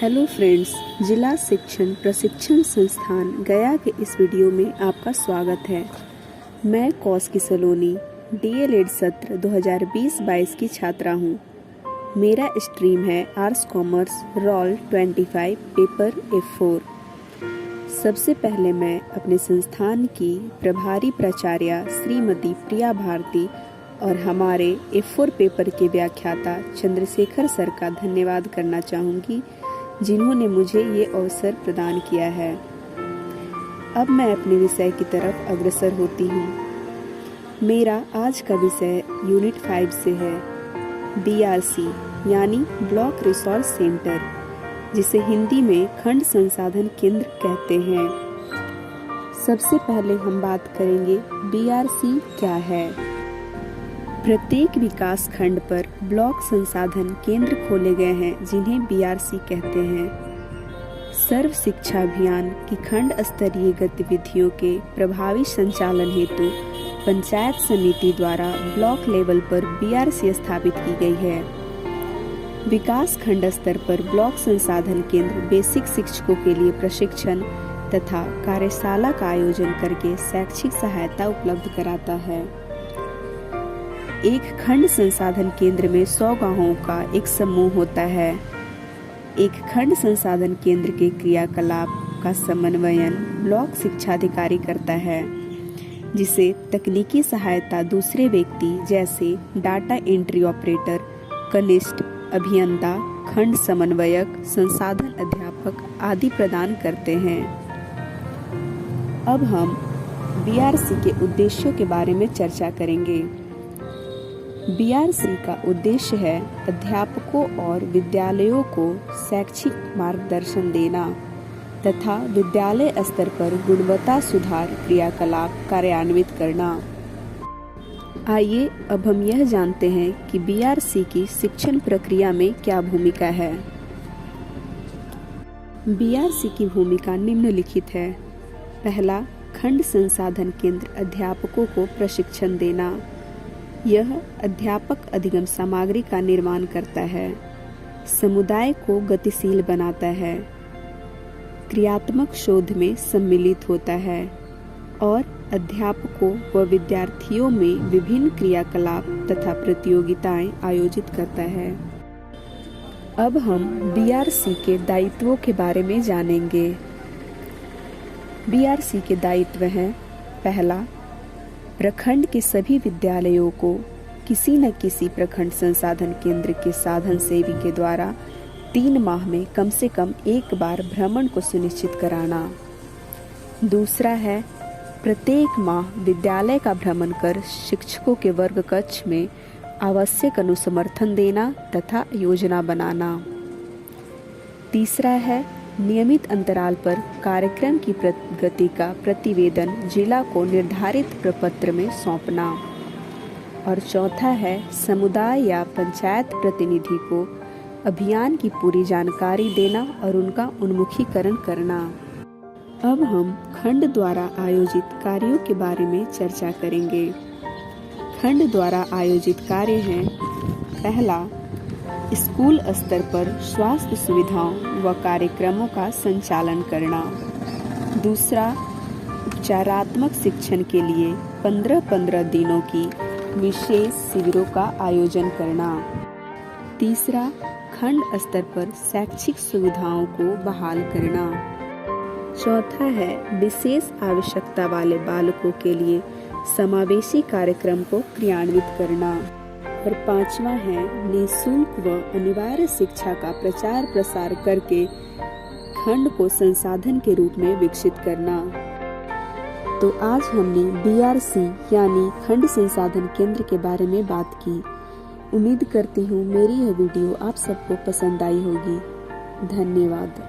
Hello friends, जिला शिक्षण प्रशिक्षण संस्थान गया के इस वीडियो में आपका स्वागत है। मैं कौशिकी सलोनी DLED सत्र 2020-22 की छात्रा हूँ। मेरा स्ट्रीम है arts commerce role 25 paper F4। सबसे पहले मैं अपने संस्थान की प्रभारी प्राचार्य श्रीमती प्रिया भारती और हमारे F4 पेपर के व्याख्याता चंद्रशेखर सर का धन्यवाद करना चाहूँगी, जिन्होंने मुझे ये अवसर प्रदान किया है। अब मैं अपने विषय की तरफ अग्रसर होती हूँ। मेरा आज का विषय यूनिट 5 से है, BRC यानी ब्लॉक रिसोर्स सेंटर, जिसे हिंदी में खंड संसाधन केंद्र कहते हैं। सबसे पहले हम बात करेंगे BRC क्या है। प्रत्येक विकास खंड पर ब्लॉक संसाधन केंद्र खोले गए हैं, जिन्हें BRC कहते हैं। सर्व शिक्षा अभियान की खंड स्तरीय गतिविधियों के प्रभावी संचालन हेतु पंचायत समिति द्वारा ब्लॉक लेवल पर BRC स्थापित की गई है। विकास खंड स्तर पर ब्लॉक संसाधन केंद्र बेसिक शिक्षकों के लिए प्रशिक्षण तथा कार्यशाला का आयोजन करके शैक्षिक सहायता उपलब्ध कराता है। एक खंड संसाधन केंद्र में 100 गांवों का एक समूह होता है। एक खंड संसाधन केंद्र के क्रियाकलाप का समन्वयन ब्लॉक शिक्षाधिकारी करता है, जिसे तकनीकी सहायता दूसरे व्यक्ति जैसे डाटा एंट्री ऑपरेटर, कनिष्ठ, अभियंता, खंड समन्वयक, संसाधन अध्यापक आदि प्रदान करते हैं। अब हम BRC के उद्देश्यों के बारे में चर्चा करेंगे। BRC का उद्देश्य है अध्यापकों और विद्यालयों को शैक्षिक मार्गदर्शन देना तथा विद्यालय स्तर पर गुणवत्ता सुधार क्रियाकलाप कार्यान्वित करना। आइए अब हम यह जानते हैं कि BRC की शिक्षण प्रक्रिया में क्या भूमिका है। BRC की भूमिका निम्नलिखित है। पहला, खंड संसाधन केंद्र अध्यापकों को प्रशिक्षण देना। यह अध्यापक अधिगम सामग्री का निर्माण करता है, समुदाय को गतिशील बनाता है, क्रियात्मक शोध में सम्मिलित होता है और अध्यापकों व विद्यार्थियों में विभिन्न क्रियाकलाप तथा प्रतियोगिताएं आयोजित करता है। अब हम BRC के दायित्वों के बारे में जानेंगे। BRC के दायित्व हैं: पहला, प्रखंड के सभी विद्यालयों को किसी न किसी प्रखंड संसाधन केंद्र के साधन सेवी के द्वारा 3 माह में कम से कम एक बार भ्रमण को सुनिश्चित कराना। दूसरा है, प्रत्येक माह विद्यालय का भ्रमण कर शिक्षकों के वर्ग कक्ष में आवश्यक अनुसमर्थन देना तथा योजना बनाना। तीसरा है, नियमित अंतराल पर कार्यक्रम की प्रगति का प्रतिवेदन जिला को निर्धारित प्रपत्र में सौंपना। और चौथा है, समुदाय या पंचायत प्रतिनिधि को अभियान की पूरी जानकारी देना और उनका उन्मुखीकरण करना। अब हम खंड द्वारा आयोजित कार्यों के बारे में चर्चा करेंगे। खंड द्वारा आयोजित कार्य हैं: पहला, स्कूल स्तर पर स्वास्थ्य सुविधाओं व कार्यक्रमों का संचालन करना। दूसरा, उपचारात्मक शिक्षण के लिए 15-15 दिनों की विशेष शिविरों का आयोजन करना। तीसरा, खंड स्तर पर शैक्षिक सुविधाओं को बहाल करना। चौथा है, विशेष आवश्यकता वाले बालकों के लिए समावेशी कार्यक्रम को क्रियान्वित करना। और पांचवा है, निःशुल्क व अनिवार्य शिक्षा का प्रचार प्रसार करके खंड को संसाधन के रूप में विकसित करना। तो आज हमने BRC यानी खंड संसाधन केंद्र के बारे में बात की। उम्मीद करती हूँ मेरी यह वीडियो आप सबको पसंद आई होगी। धन्यवाद।